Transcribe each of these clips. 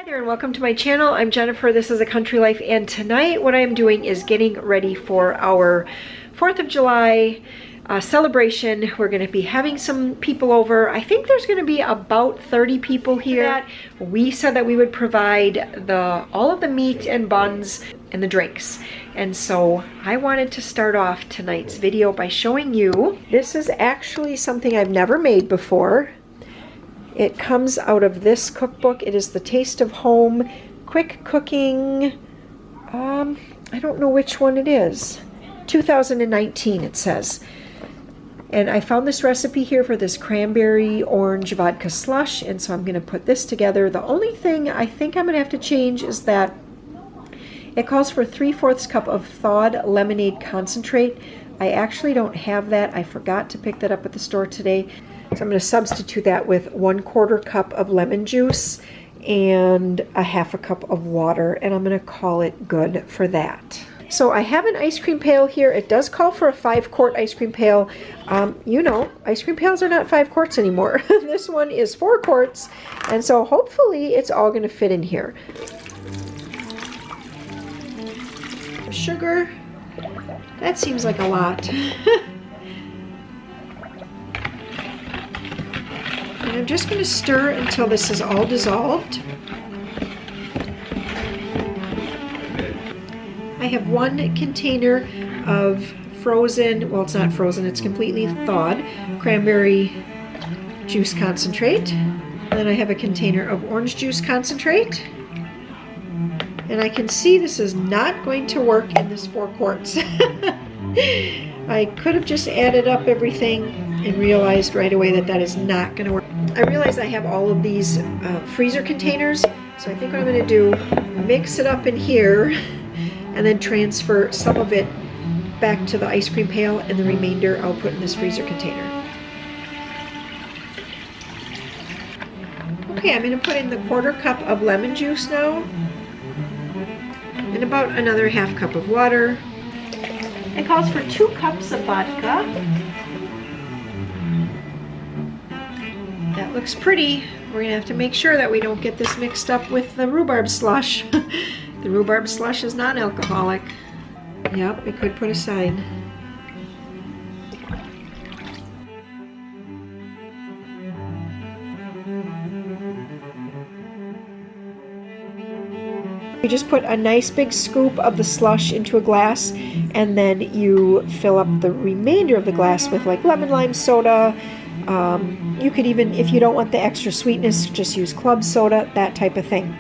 Hi there and welcome to my channel. I'm Jennifer, this is A Country Life, and tonight what I'm doing is getting ready for our 4th of July celebration. We're going to be having some people over. I think there's going to be about 30 people here. We said that we would provide all of the meat and buns and the drinks. And so I wanted to start off tonight's video by showing you. This is actually something I've never made before. It comes out of this cookbook. It is The Taste of Home, Quick Cooking. I don't know which one it is. 2019 it says. And I found this recipe here for this cranberry orange vodka slush, and so I'm going to put this together. The only thing I think I'm going to have to change is that it calls for 3/4 cup of thawed lemonade concentrate. I actually don't have that. I forgot to pick that up at the store today. So I'm going to substitute that with 1/4 cup of lemon juice and a 1/2 cup of water, and I'm going to call it good for that. So I have an ice cream pail here. It does call for a 5-quart ice cream pail. You know, ice cream pails are not 5 quarts anymore. This one is 4 quarts, and so hopefully it's all going to fit in here. Sugar, that seems like a lot. And I'm just going to stir until this is all dissolved. I have 1 container of frozen, well, it's not frozen, it's completely thawed, cranberry juice concentrate. And then I have a container of orange juice concentrate. And I can see this is not going to work in this 4 quarts. I could have just added up everything and realized right away that that is not going to work. I realize I have all of these freezer containers, so I think what I'm going to do, mix it up in here and then transfer some of it back to the ice cream pail, and the remainder I'll put in this freezer container. Okay, I'm going to put in the 1/4 cup of lemon juice now, and about another 1/2 cup of water. It calls for 2 cups of vodka. That looks pretty. We're going to have to make sure that we don't get this mixed up with the rhubarb slush. The rhubarb slush is non-alcoholic. Yep, we could put a sign. You just put a nice big scoop of the slush into a glass, and then you fill up the remainder of the glass with like lemon lime soda. You could even, if you don't want the extra sweetness, just use club soda, that type of thing.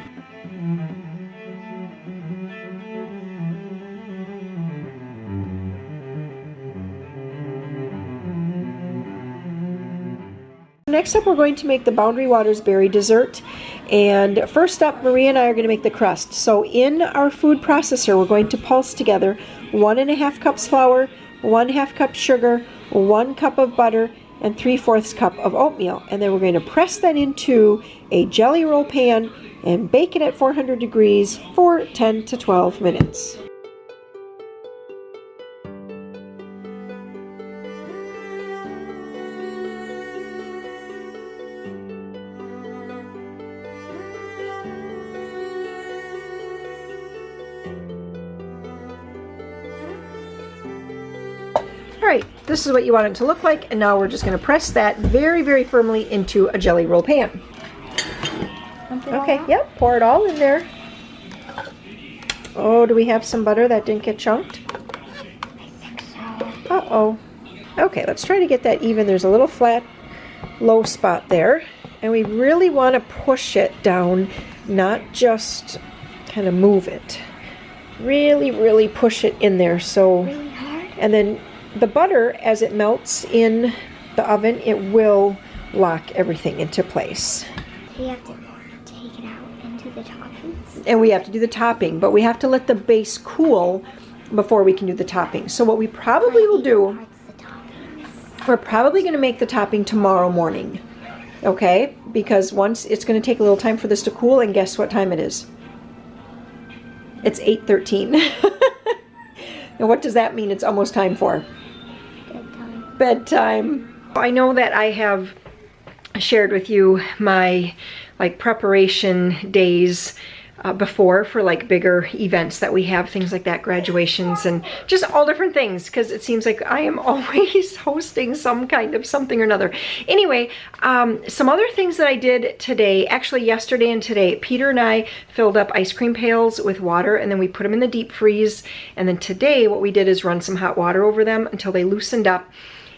Next up, we're going to make the Boundary Waters berry dessert. And first up, Maria and I are going to make the crust. So in our food processor, we're going to pulse together 1½ cups flour, 1/2 cup sugar, 1 cup of butter, and 3/4 cup of oatmeal. And then we're going to press that into a jelly roll pan and bake it at 400 degrees for 10 to 12 minutes. Alright, this is what you want it to look like, and now we're just going to press that very, very firmly into a jelly roll pan. Okay, yep, pour it all in there. Oh, do we have some butter that didn't get chunked? Uh-oh. Okay, let's try to get that even. There's a little flat, low spot there, and we really want to push it down, not just kind of move it. Really, really push it in there. So, and then the butter, as it melts in the oven, it will lock everything into place. We have to take it out and do the toppings. And we have to do the topping, but we have to let the base cool before we can do the topping. So what we probably will do, we're probably going to make the topping tomorrow morning. Okay? Because once it's going to take a little time for this to cool, and guess what time it is? It's 8:13. And what does that mean? It's almost time for? Bedtime. I know that I have shared with you my like preparation days before for like bigger events that we have, things like that, graduations and just all different things, because it seems like I am always hosting some kind of something or another. Anyway, some other things that I did today, actually yesterday and today, Peter and I filled up ice cream pails with water and then we put them in the deep freeze, and then today what we did is run some hot water over them until they loosened up.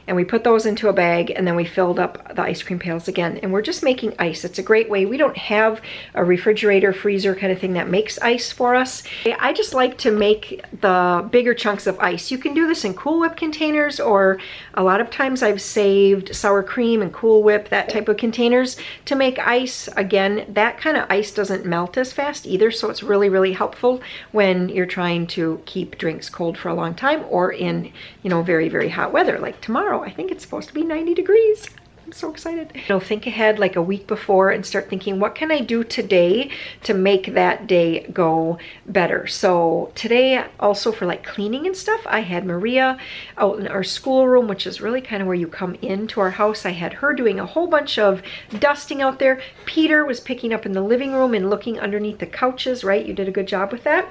And we put those into a bag, and then we filled up the ice cream pails again. And we're just making ice. It's a great way. We don't have a refrigerator, freezer kind of thing that makes ice for us. I just like to make the bigger chunks of ice. You can do this in Cool Whip containers, or a lot of times I've saved sour cream and Cool Whip, that type of containers, to make ice. Again, that kind of ice doesn't melt as fast either, so it's really, really helpful when you're trying to keep drinks cold for a long time, or in, you know, very, very hot weather like tomorrow. I think it's supposed to be 90 degrees. I'm so excited. You know, think ahead like a week before and start thinking, what can I do today to make that day go better? So today, also for like cleaning and stuff, I had Maria out in our schoolroom, which is really kind of where you come into our house. I had her doing a whole bunch of dusting out there. Peter was picking up in the living room and looking underneath the couches, right? You did a good job with that.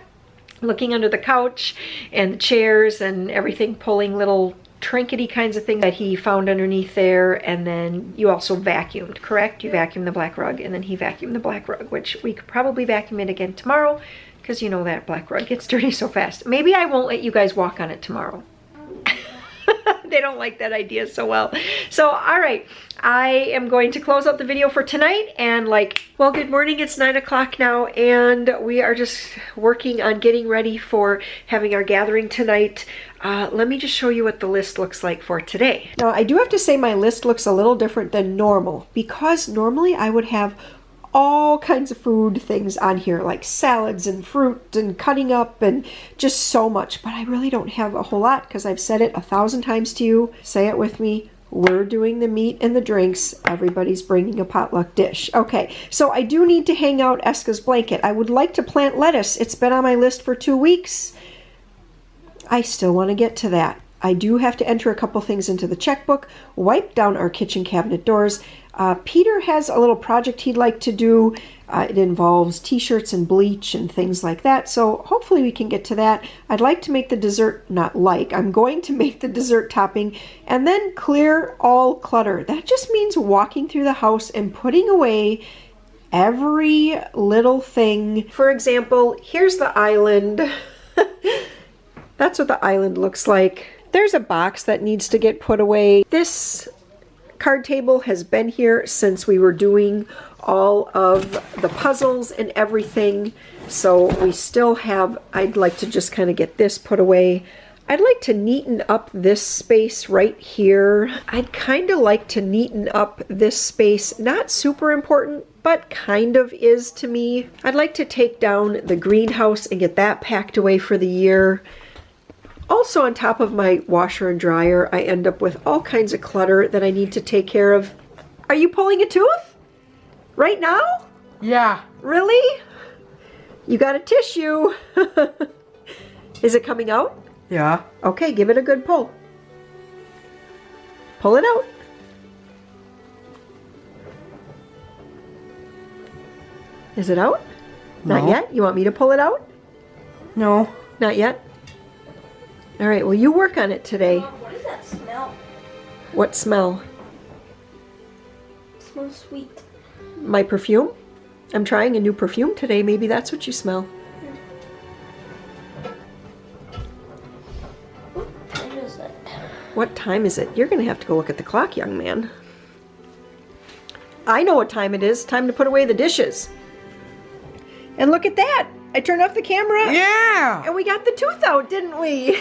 Looking under the couch and the chairs and everything, pulling little trinkety kinds of things that he found underneath there. And then you also vacuumed, correct? You vacuumed the black rug, and then he vacuumed the black rug, which we could probably vacuum it again tomorrow, because you know that black rug gets dirty so fast. Maybe I won't let you guys walk on it tomorrow. They don't like that idea so well. So, all right, I am going to close out the video for tonight, and well, good morning. It's 9 o'clock now, and we are just working on getting ready for having our gathering tonight. Let me just show you what the list looks like for today. Now, I do have to say my list looks a little different than normal, because normally I would have all kinds of food things on here, like salads and fruit and cutting up and just so much, but I really don't have a whole lot, because I've said it 1,000 times to you. Say it with me. We're doing the meat and the drinks. Everybody's bringing a potluck dish. Okay, so I do need to hang out Eska's blanket. I would like to plant lettuce. It's been on my list for 2 weeks. I still want to get to that. I do have to enter a couple things into the checkbook, wipe down our kitchen cabinet doors. Peter has a little project he'd like to do. It involves t-shirts and bleach and things like that, so hopefully we can get to that. I'd like to make the dessert, I'm going to make the dessert topping, and then clear all clutter. That just means walking through the house and putting away every little thing. For example, here's the island. That's what the island looks like. There's a box that needs to get put away. This card table has been here since we were doing all of the puzzles and everything. So we still have, I'd like to just kind of get this put away. I'd like to neaten up this space right here. I'd kind of like to neaten up this space. Not super important, but kind of is to me. I'd like to take down the greenhouse and get that packed away for the year. Also, on top of my washer and dryer, I end up with all kinds of clutter that I need to take care of. Are you pulling a tooth? Right now? Yeah. Really? You got a tissue. Is it coming out? Yeah. Okay, give it a good pull. Pull it out. Is it out? No. Not yet? You want me to pull it out? No. Not yet? All right, well, you work on it today. What is that smell? What smell? It smells sweet. My perfume? I'm trying a new perfume today. Maybe that's what you smell. What is it? What time is it? You're going to have to go look at the clock, young man. I know what time it is. Time to put away the dishes. And look at that. I turned off the camera. Yeah. And we got the tooth out, didn't we?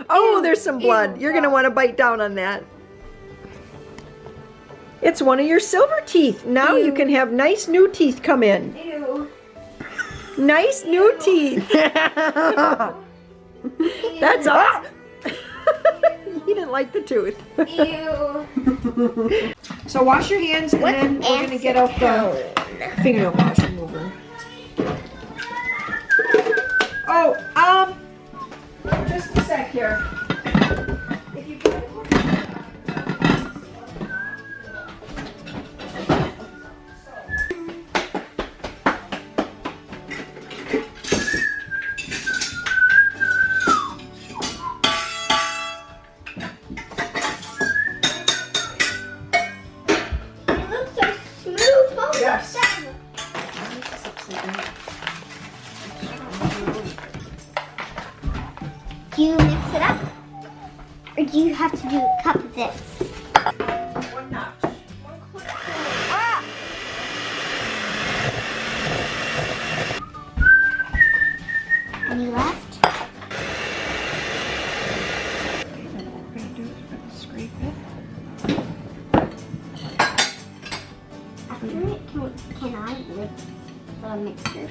Oh, there's some blood. You're going to want to bite down on that. It's one of your silver teeth. Now you can have nice new teeth come in. Ew. Nice new teeth. That's awesome. He didn't like the tooth. Ew. So wash your hands, and then we're going to get out the fingernail polish remover. Oh, just a sec here. If you could. Do you mix it up? Or do you have to do a cup of this? One notch. Ah! Any left? Then what we're going to do is we're going to scrape it. After it, can I lick the mixers?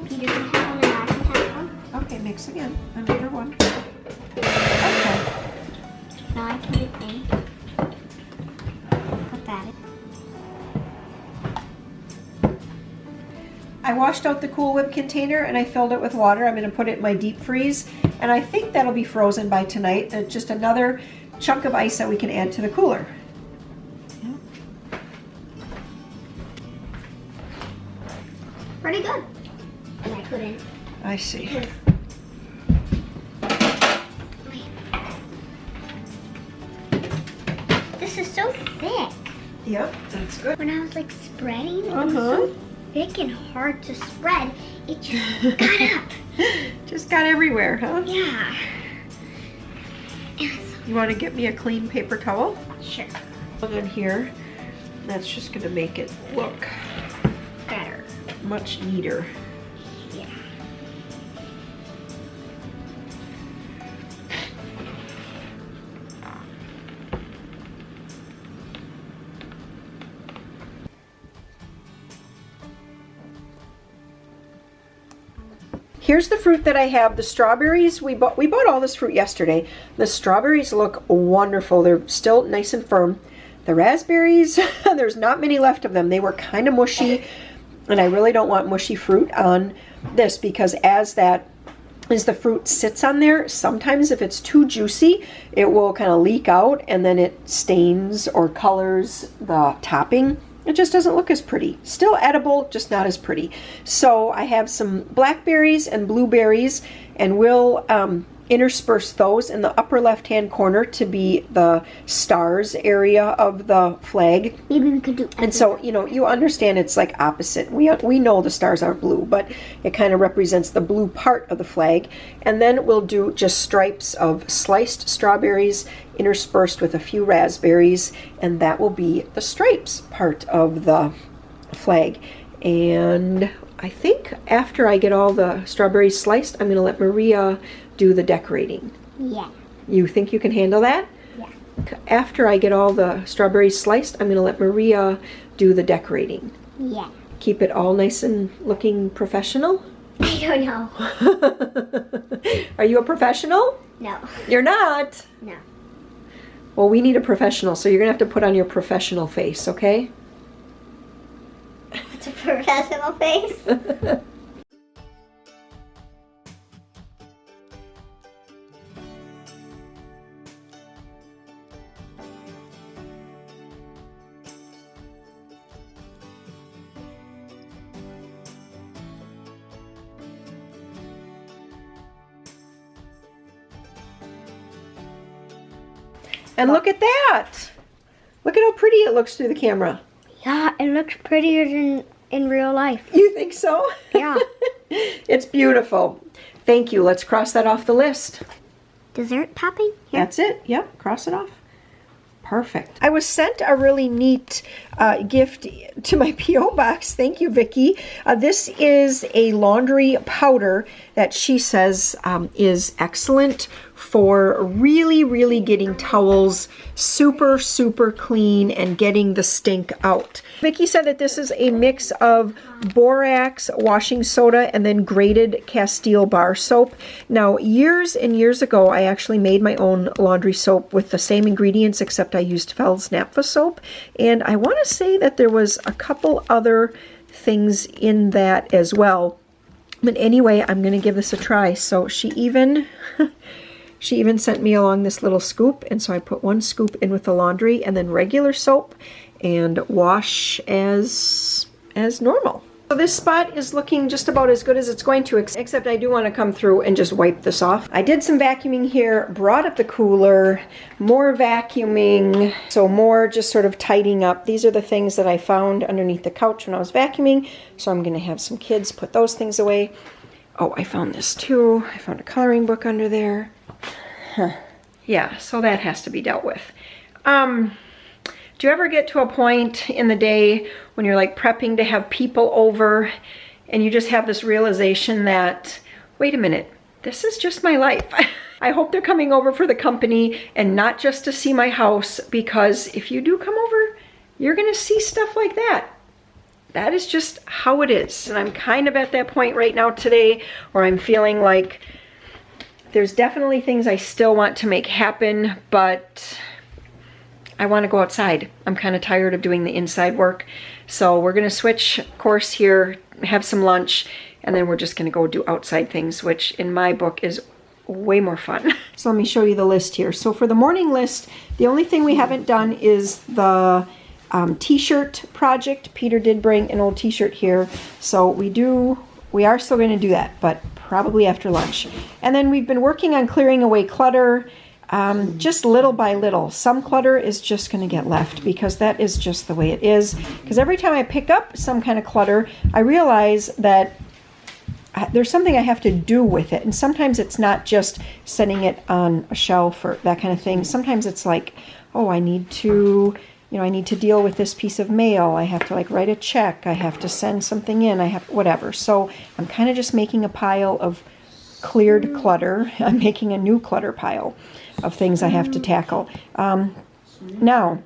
Peter, can you have one and I can have one? Okay, mix again. Another one. Okay. Now I put it in. Put that in. I washed out the Cool Whip container and I filled it with water. I'm going to put it in my deep freeze, and I think that'll be frozen by tonight. It's just another chunk of ice that we can add to the cooler. Pretty good. And I couldn't. I see. This is so thick. Yep, that's good. When I was like spreading, it was so thick and hard to spread. It just got up. Just got everywhere, huh? Yeah. Yes. You want to get me a clean paper towel? Sure. Put it in here. That's just going to make it look Better. much neater. Yeah. Here's the fruit that I have. The strawberries, we bought all this fruit yesterday. The strawberries look wonderful. They're still nice and firm. The raspberries, there's not many left of them. They were kind of mushy, and I really don't want mushy fruit on this, because as the fruit sits on there, sometimes if it's too juicy, it will kind of leak out and then it stains or colors the topping. It just doesn't look as pretty. Still edible, just not as pretty. So I have some blackberries and blueberries, and we'll intersperse those in the upper left-hand corner to be the stars area of the flag. Maybe we could do. And so, you know, you understand it's like opposite. We know the stars aren't blue, but it kind of represents the blue part of the flag. And then we'll do just stripes of sliced strawberries interspersed with a few raspberries, and that will be the stripes part of the flag. And I think after I get all the strawberries sliced, I'm going to let Maria do the decorating. Yeah. You think you can handle that? Yeah. After I get all the strawberries sliced, I'm going to let Maria do the decorating. Yeah. Keep it all nice and looking professional? I don't know. Are you a professional? No. You're not? No. Well, we need a professional, so you're going to have to put on your professional face, okay? It's a professional face. And look at that! Look at how pretty it looks through the camera. Yeah, it looks prettier than in real life. You think so? Yeah. It's beautiful. Thank you. Let's cross that off the list. Dessert topping? Here. That's it. Yep. Cross it off. Perfect. I was sent a really neat gift to my P.O. box. Thank you, Vicki. This is a laundry powder that she says is excellent for really getting towels super clean and getting the stink out. Vicki said that this is a mix of borax, washing soda, and then grated Castile bar soap. Now, years and years ago, I actually made my own laundry soap with the same ingredients, except I used Feld's Naphtha soap. And I want to say that there was a couple other things in that as well. But anyway, I'm going to give this a try. So she even sent me along this little scoop, and so I put one scoop in with the laundry and then regular soap and wash as normal. So this spot is looking just about as good as it's going to, except I do want to come through and just wipe this off. I did some vacuuming here, brought up the cooler, more vacuuming, so more just sort of tidying up. These are the things that I found underneath the couch when I was vacuuming, so I'm going to have some kids put those things away. Oh, I found this too. I found a coloring book under there. Huh. Yeah, so that has to be dealt with. Do you ever get to a point in the day when you're like prepping to have people over and you just have this realization that, wait a minute, this is just my life. I hope they're coming over for the company and not just to see my house, because if you do come over, you're gonna see stuff like that. That is just how it is. And I'm kind of at that point right now today where I'm feeling like there's definitely things I still want to make happen, but I want to go outside. I'm kind of tired of doing the inside work. So we're going to switch course here, have some lunch, and then we're just going to go do outside things, which in my book is way more fun. So let me show you the list here. So for the morning list, the only thing we haven't done is the t-shirt project. Peter did bring an old t-shirt here. So we are still going to do that, but probably after lunch. And then we've been working on clearing away clutter. Just little by little. Some clutter is just going to get left because that is just the way it is. Because every time I pick up some kind of clutter, I realize that there's something I have to do with it. And sometimes it's not just setting it on a shelf or that kind of thing. Sometimes it's like, oh, I need to deal with this piece of mail. I have to like write a check. I have to send something in. I have whatever. So I'm kind of just making a pile of cleared clutter. I'm making a new clutter pile of things I have to tackle. Now,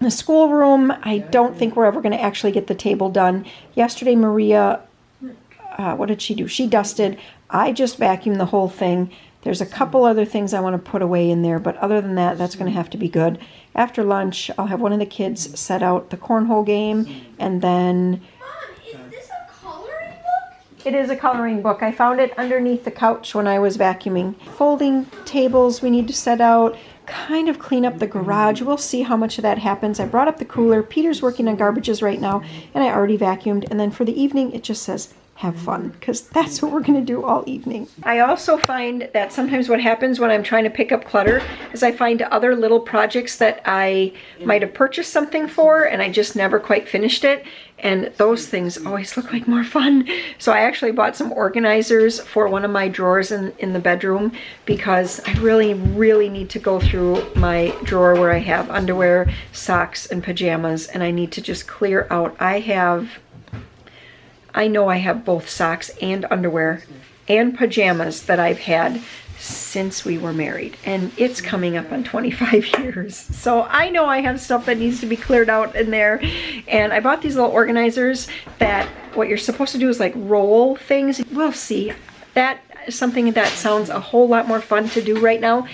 the schoolroom, I don't think we're ever going to actually get the table done. Yesterday, Maria, what did she do? She dusted. I just vacuumed the whole thing. There's a couple other things I want to put away in there, but other than that, that's going to have to be good. After lunch, I'll have one of the kids set out the cornhole game, and then... It is a coloring book. I found it underneath the couch when I was vacuuming. Folding tables we need to set out, kind of clean up the garage. We'll see how much of that happens. I brought up the cooler. Peter's working on garbages right now, and I already vacuumed. And then for the evening, it just says, have fun, because that's what we're going to do all evening. I also find that sometimes what happens when I'm trying to pick up clutter is I find other little projects that I might have purchased something for and I just never quite finished it, and those things always look like more fun. So I actually bought some organizers for one of my drawers in the bedroom, because I really need to go through my drawer where I have underwear, socks, and pajamas, and I need to just clear out. I know I have both socks and underwear and pajamas that I've had since we were married, and it's coming up on 25 years. So I know I have stuff that needs to be cleared out in there. And I bought these little organizers that what you're supposed to do is like roll things. We'll see. That is something that sounds a whole lot more fun to do right now,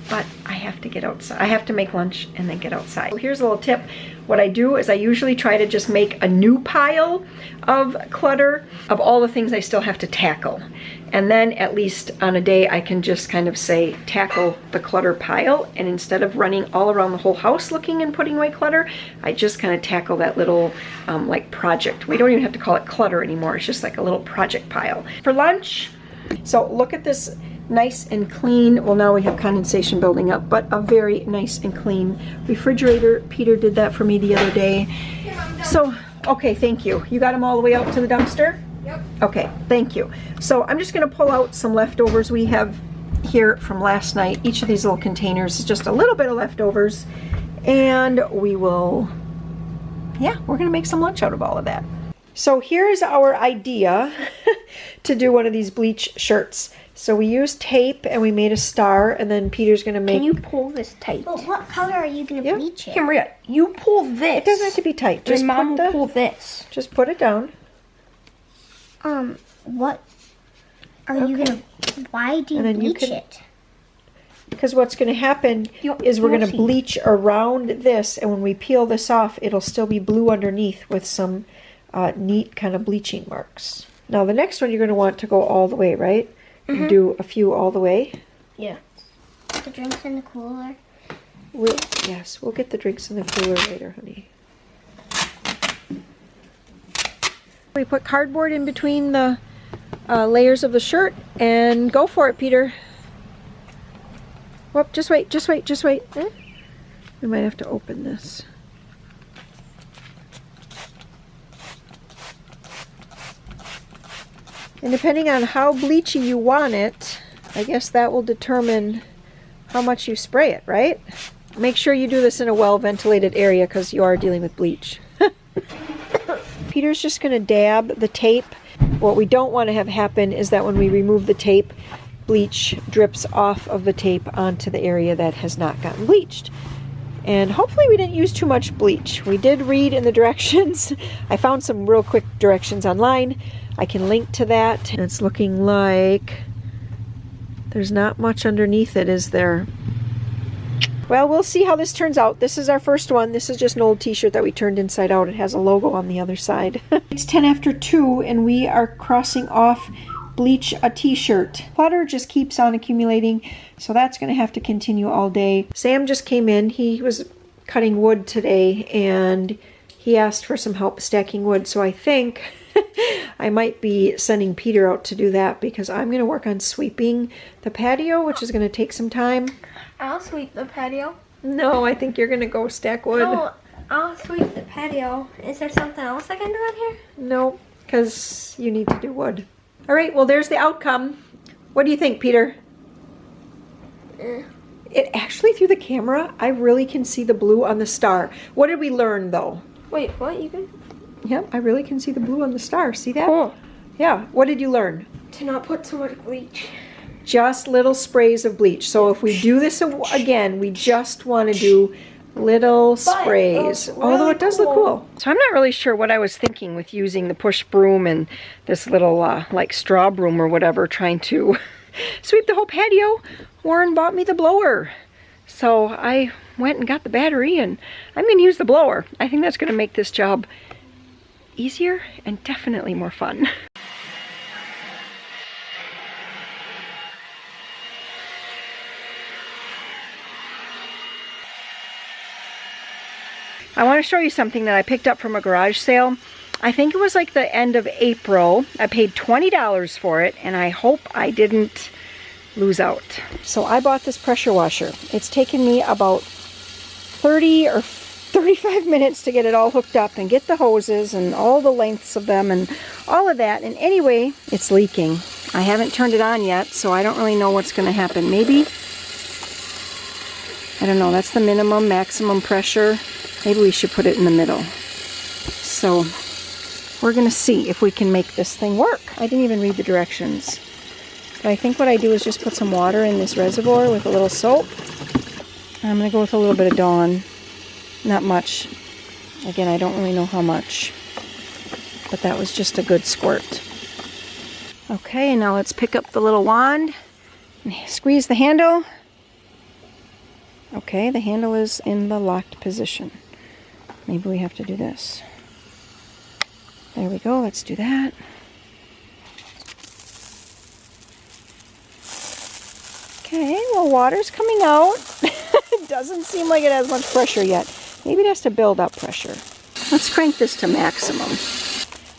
but I have to get outside. I have to make lunch and then get outside. So here's a little tip. What I do is I usually try to just make a new pile of clutter of all the things I still have to tackle. And then at least on a day I can just kind of say, tackle the clutter pile. And instead of running all around the whole house looking and putting away clutter, I just kind of tackle that little like project. We don't even have to call it clutter anymore. It's just like a little project pile. For lunch, so look at this nice and clean, well now we have condensation building up, but a very nice and clean refrigerator. Peter did that for me the other day. So, okay, thank you. You got them all the way out to the dumpster? Yep. Okay, thank you. So I'm just gonna pull out some leftovers we have here from last night. Each of these little containers is just a little bit of leftovers, and we will, yeah, we're gonna make some lunch out of all of that. So here's our idea to do one of these bleach shirts. So we used tape and we made a star, and then Peter's gonna make... Can you pull this tight? Well, what color are you gonna bleach it? Maria, you pull this. It doesn't have to be tight. Just Mom will pull this. Just put it down. What are you gonna... Why do you bleach it? Because what's gonna happen is we're gonna bleach around this, and when we peel this off, it'll still be blue underneath with some neat kind of bleaching marks. Now the next one you're gonna want to go all the way, right? Mm-hmm. Do a few all the way. Yeah. The drinks in the cooler. Yes, we'll get the drinks in the cooler later, honey. We put cardboard in between the layers of the shirt and go for it, Peter. Whoop, just wait, just wait, just wait. We might have to open this. And depending on how bleachy you want it, I guess that will determine how much you spray it, right? Make sure you do this in a well-ventilated area because you are dealing with bleach. Peter's just going to dab the tape. What we don't want to have happen is that when we remove the tape, bleach drips off of the tape onto the area that has not gotten bleached. And hopefully we didn't use too much bleach. We did read in the directions. I found some real quick directions online. I can link to that. And it's looking like there's not much underneath it, is there? Well, we'll see how this turns out. This is our first one. This is just an old t-shirt that we turned inside out. It has a logo on the other side. It's 10 after 2 and we are crossing off bleach a t-shirt. Clutter just keeps on accumulating, so that's going to have to continue all day. Sam just came in. He was cutting wood today and he asked for some help stacking wood, so I think I might be sending Peter out to do that because I'm going to work on sweeping the patio, which is going to take some time. I'll sweep the patio. No, I think you're going to go stack wood. No, I'll sweep the patio. Is there something else I can do on here? No, because you need to do wood. All right, well, there's the outcome. What do you think, Peter? It actually, through the camera, I really can see the blue on the star. What did we learn, though? Wait, what? You can? Yeah, I really can see the blue on the star. See that? Cool. Yeah. What did you learn? To not put so much bleach. Just little sprays of bleach. So if we do this again, we just want to do little sprays. Really although it does look cool. So I'm not really sure what I was thinking with using the push broom and this little like straw broom or whatever, trying to sweep the whole patio. Warren bought me the blower. So I went and got the battery and I'm going to use the blower. I think that's going to make this job easier and definitely more fun. I want to show you something that I picked up from a garage sale. I think it was like the end of April. I paid $20 for it and I hope I didn't lose out. So I bought this pressure washer. It's taken me about 30 or 35 minutes to get it all hooked up and get the hoses and all the lengths of them and all of that. And anyway, it's leaking. I haven't turned it on yet, so I don't really know what's going to happen. Maybe, I don't know, that's the minimum, maximum pressure. Maybe we should put it in the middle. So we're going to see if we can make this thing work. I didn't even read the directions. But I think what I do is just put some water in this reservoir with a little soap. I'm going to go with a little bit of Dawn. Not much. Again, I don't really know how much. But that was just a good squirt. Okay, now let's pick up the little wand and squeeze the handle. Okay, the handle is in the locked position. Maybe we have to do this. There we go, let's do that. Okay, well, water's coming out. It doesn't seem like it has much pressure yet. Maybe it has to build up pressure. Let's crank this to maximum.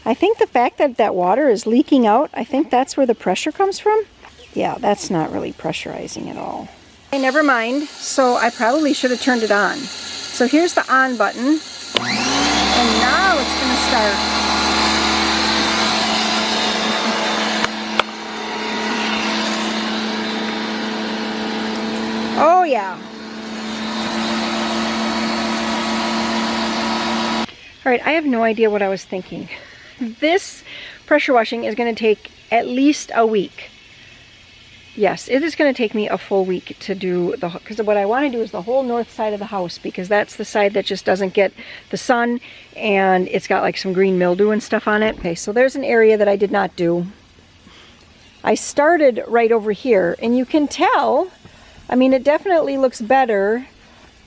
I think the fact that that water is leaking out, I think that's where the pressure comes from. Yeah, that's not really pressurizing at all. Okay, never mind. So I probably should have turned it on. So here's the on button. And now it's going to start. Oh yeah. All right, I have no idea what I was thinking. This pressure washing is going to take at least a week. Yes, it is going to take me a full week to do the, because what I want to do is the whole north side of the house, because that's the side that just doesn't get the sun and it's got like some green mildew and stuff on it. Okay, so there's an area that I did not do. I started right over here and you can tell, I mean, it definitely looks better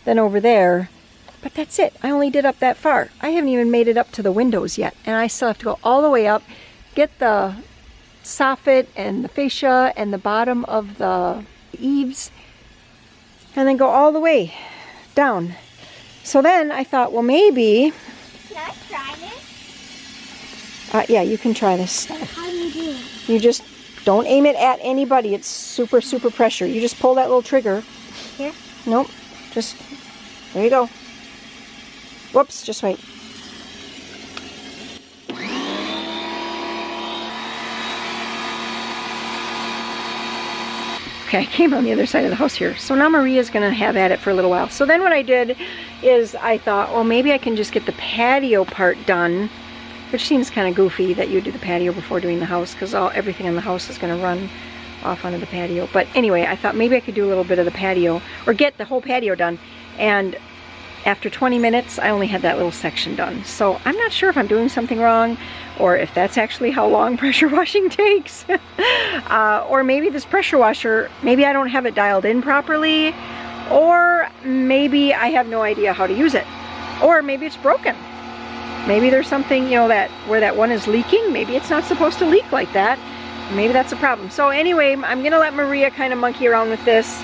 than over there, but that's it. I only did up that far. I haven't even made it up to the windows yet, and I still have to go all the way up, get the soffit and the fascia and the bottom of the eaves, and then go all the way down. So then I thought, well, maybe Can I try this? Yeah, you can try this. How do you do it? You just don't aim it at anybody. It's super, super pressure. You just pull that little trigger. Here? Nope. Just, there you go. Whoops, just wait. Okay, I came on the other side of the house here. So now Maria's gonna have at it for a little while. So then what I did is I thought, well, maybe I can just get the patio part done, which seems kind of goofy that you do the patio before doing the house, because everything in the house is gonna run off onto the patio. But anyway, I thought maybe I could do a little bit of the patio, or get the whole patio done. And after 20 minutes, I only had that little section done. So I'm not sure if I'm doing something wrong, or if that's actually how long pressure washing takes. Or maybe this pressure washer, maybe I don't have it dialed in properly, or maybe I have no idea how to use it, or maybe it's broken. Maybe there's something, you know, that where that one is leaking, maybe it's not supposed to leak like that. Maybe that's a problem. So anyway, I'm gonna let Maria kind of monkey around with this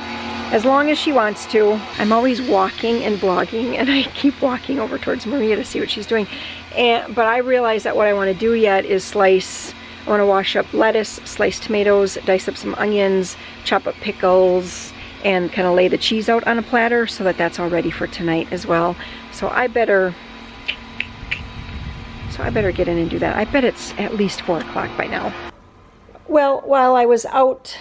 as long as she wants to. I'm always walking and vlogging, and I keep walking over towards Maria to see what she's doing. But I realize that what I want to do yet is slice. I want to wash up lettuce, slice tomatoes, dice up some onions, chop up pickles, and kind of lay the cheese out on a platter so that that's all ready for tonight as well. So I better get in and do that. I bet it's at least 4 o'clock by now. Well, while I was out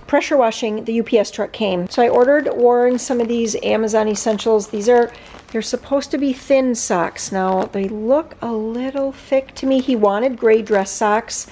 pressure washing, the UPS truck came. So I ordered Warren some of these Amazon Essentials. They're supposed to be thin socks. Now, they look a little thick to me. He wanted gray dress socks,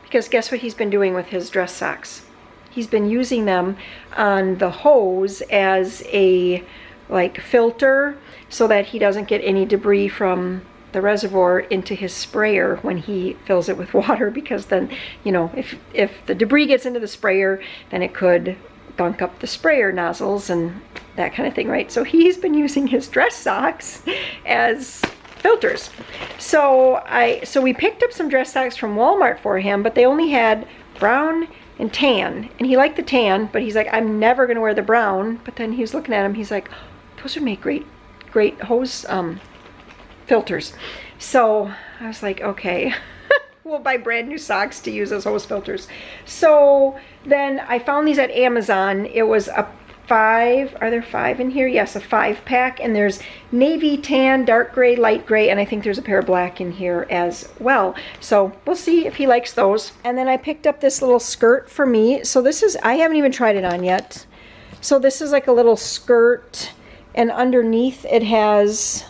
because guess what he's been doing with his dress socks? He's been using them on the hose as a like filter so that he doesn't get any debris from the reservoir into his sprayer when he fills it with water, because then, you know, if the debris gets into the sprayer, then it could gunk up the sprayer nozzles and that kind of thing, right? So he's been using his dress socks as filters. So we picked up some dress socks from Walmart for him, but they only had brown and tan, and he liked the tan, but he's like, I'm never gonna wear the brown. But then he was looking at them, he's like, those would make great hose filters. So I was like, okay, we'll buy brand new socks to use as hose filters. So then I found these at Amazon. It was a 5, are there 5 in here? Yes, a 5-pack, and there's navy, tan, dark gray, light gray, and I think there's a pair of black in here as well. So we'll see if he likes those. And then I picked up this little skirt for me. So this is, I haven't even tried it on yet. So this is like a little skirt, and underneath it has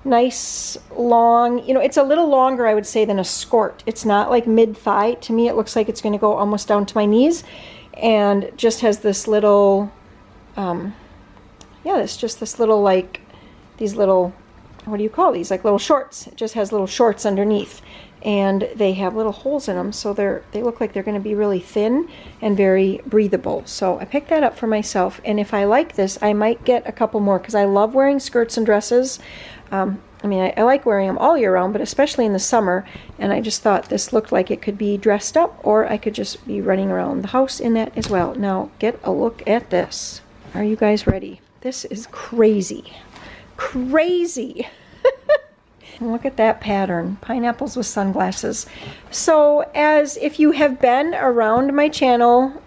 nice long, you know, it's a little longer, I would say, than a skirt. It's not like mid-thigh. To me, it looks like it's going to go almost down to my knees, and just has this little yeah, it's just this little, like, these little, what do you call these, like little shorts. It just has little shorts underneath, and they have little holes in them, so they look like they're going to be really thin and very breathable. So I picked that up for myself, and if I like this, I might get a couple more, because I love wearing skirts and dresses. I mean, I like wearing them all year round, but especially in the summer, and I just thought this looked like it could be dressed up, or I could just be running around the house in that as well. Now, get a look at this. Are you guys ready? This is crazy. Crazy. Look at that pattern. Pineapples with sunglasses. So, as if you have been around my channel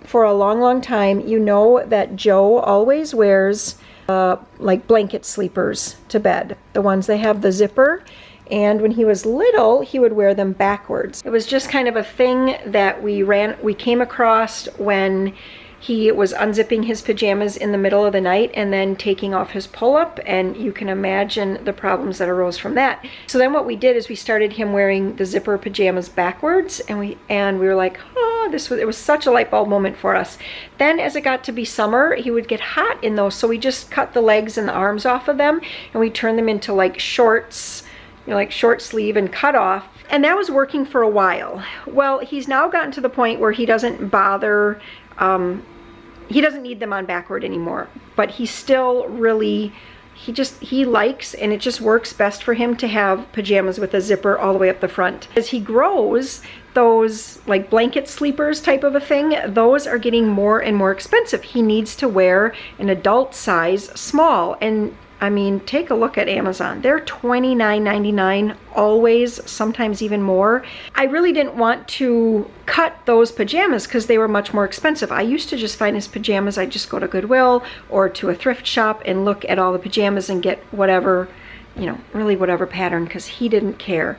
for a long, long time, you know that Joe always wears like blanket sleepers to bed. The ones that have the zipper. And when he was little, he would wear them backwards. It was just kind of a thing that we came across when he was unzipping his pajamas in the middle of the night and then taking off his pull-up, and you can imagine the problems that arose from that. So then what we did is we started him wearing the zipper pajamas backwards, and we were like, oh, it was such a light bulb moment for us. Then as it got to be summer, he would get hot in those, so we just cut the legs and the arms off of them, and we turned them into like shorts, you know, like short sleeve and cut off. And that was working for a while. Well, he's now gotten to the point where he doesn't bother, he doesn't need them on backward anymore, but he still really, he likes, and it just works best for him to have pajamas with a zipper all the way up the front. As he grows, those like blanket sleepers type of a thing, those are getting more and more expensive. He needs to wear an adult size small, and I mean, take a look at Amazon. They're $29.99 always, sometimes even more. I really didn't want to cut those pajamas because they were much more expensive. I used to just find his pajamas. I'd just go to Goodwill or to a thrift shop and look at all the pajamas and get whatever, you know, really whatever pattern, because he didn't care.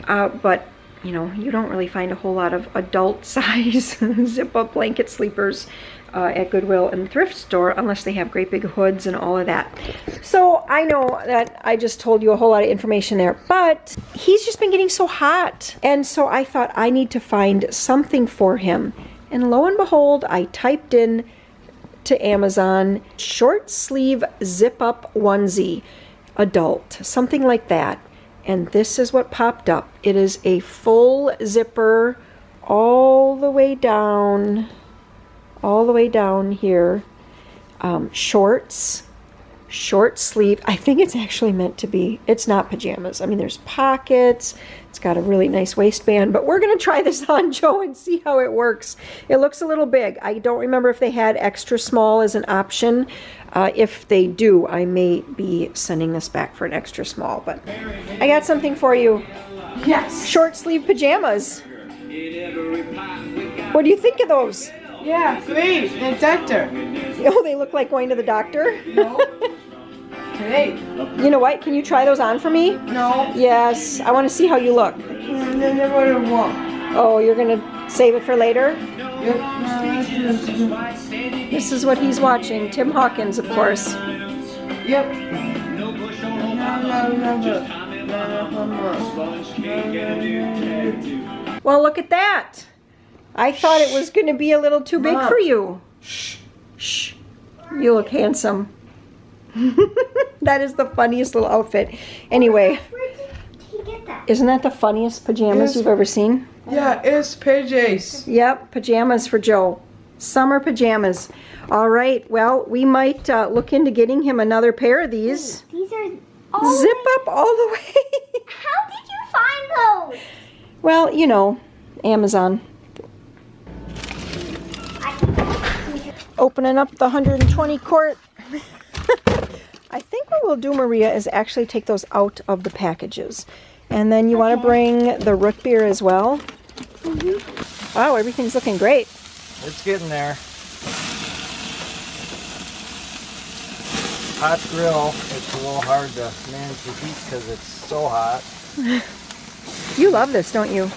But, you know, you don't really find a whole lot of adult size zip-up blanket sleepers at Goodwill and the thrift store unless they have great big hoods and all of that. So I know that I just told you a whole lot of information there, but he's just been getting so hot. And so I thought I need to find something for him. And lo and behold, I typed in to Amazon, short sleeve zip up onesie, adult, something like that. And this is what popped up. It is a full zipper all the way down here. Shorts, short sleeve. I think it's actually meant to be, it's not pajamas. I mean, there's pockets. It's got a really nice waistband, but we're going to try this on Joe and see how it works. It looks a little big. I don't remember if they had extra small as an option. If they do, I may be sending this back for an extra small, but I got something for you. Yes. Short sleeve pajamas. What do you think of those? Yeah, great. The doctor. Oh, they look like going to the doctor? No. Great. You know what? Can you try those on for me? No. Yes. I want to see how you look. They never walk. Oh, you're going to save it for later? This is what he's watching. Tim Hawkins, of course. Yep. Well, look at that. I thought it was going to be a little too big for you. Shh. Shh. You look handsome. That is the funniest little outfit. Anyway, Where did he get that? isn't that the funniest pajamas Yes. you've ever seen? Yeah, it's pajamas. Yep, pajamas for Joe. Summer pajamas. All right, well, we might look into getting him another pair of these. These are all. Zip up all the way. How did you find those? Well, you know, Amazon. Opening up the 120 quart. I think what we'll do, Maria, is actually take those out of the packages. And then you want to bring the root beer as well. Mm-hmm. Wow, everything's looking great. It's getting there. Hot grill. It's a little hard to manage the heat because it's so hot. You love this, don't you?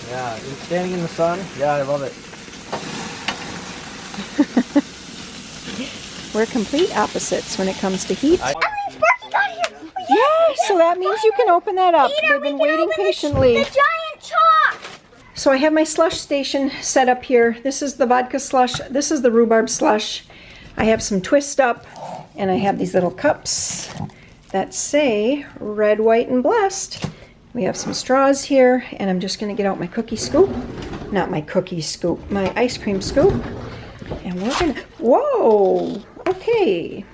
Yeah, standing in the sun. Yeah, I love it. We're complete opposites when it comes to heat. Sparky got here. Yeah, so that means you can open that up. They've been waiting patiently. The giant chalk. So I have my slush station set up here. This is the vodka slush. This is the rhubarb slush. I have some twist up, and I have these little cups that say red, white, and blessed. We have some straws here, and I'm just gonna get out my cookie scoop. Not my cookie scoop, my ice cream scoop. And we're gonna, whoa, okay.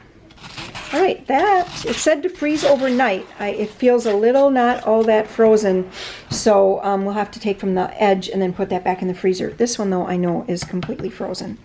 All right, that, it said to freeze overnight. It feels a little not all that frozen, so we'll have to take from the edge and then put that back in the freezer. This one, though, I know is completely frozen.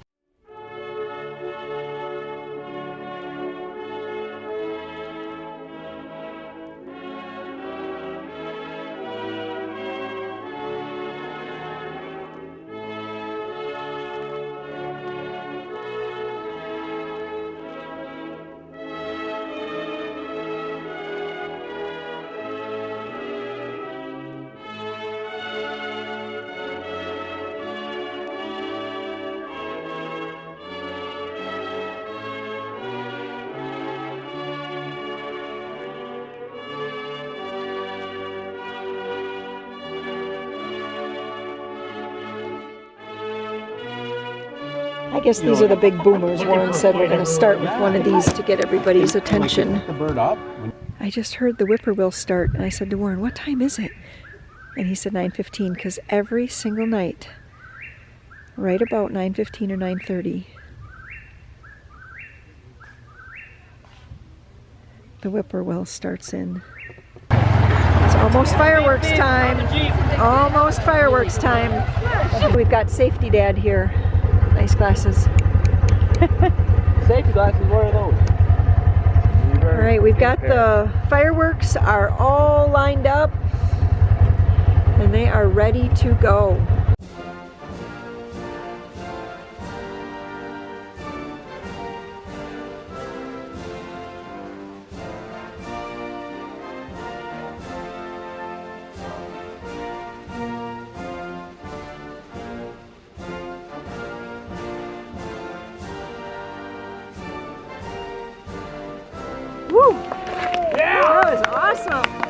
I guess these are the big boomers. Warren said we're going to start with one of these to get everybody's attention. The bird up. I just heard the whippoorwill start, and I said to Warren, what time is it? And he said 9:15, because every single night, right about 9:15 or 9:30, the whippoorwill starts in. It's almost fireworks time. Almost fireworks time. We've got Safety Dad here. Nice glasses. Safety glasses, what are those? All right, we've got the fireworks are all lined up and they are ready to go. Woo! Yeah! That was awesome!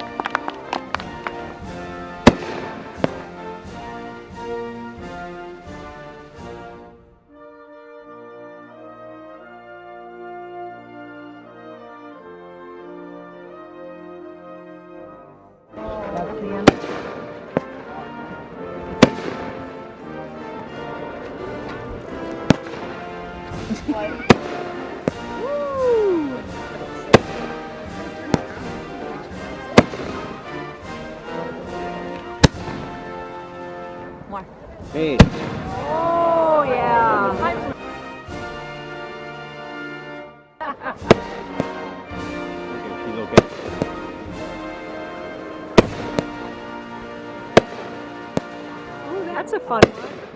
Hey. Oh, yeah. He's okay. Oh, that's a fun one.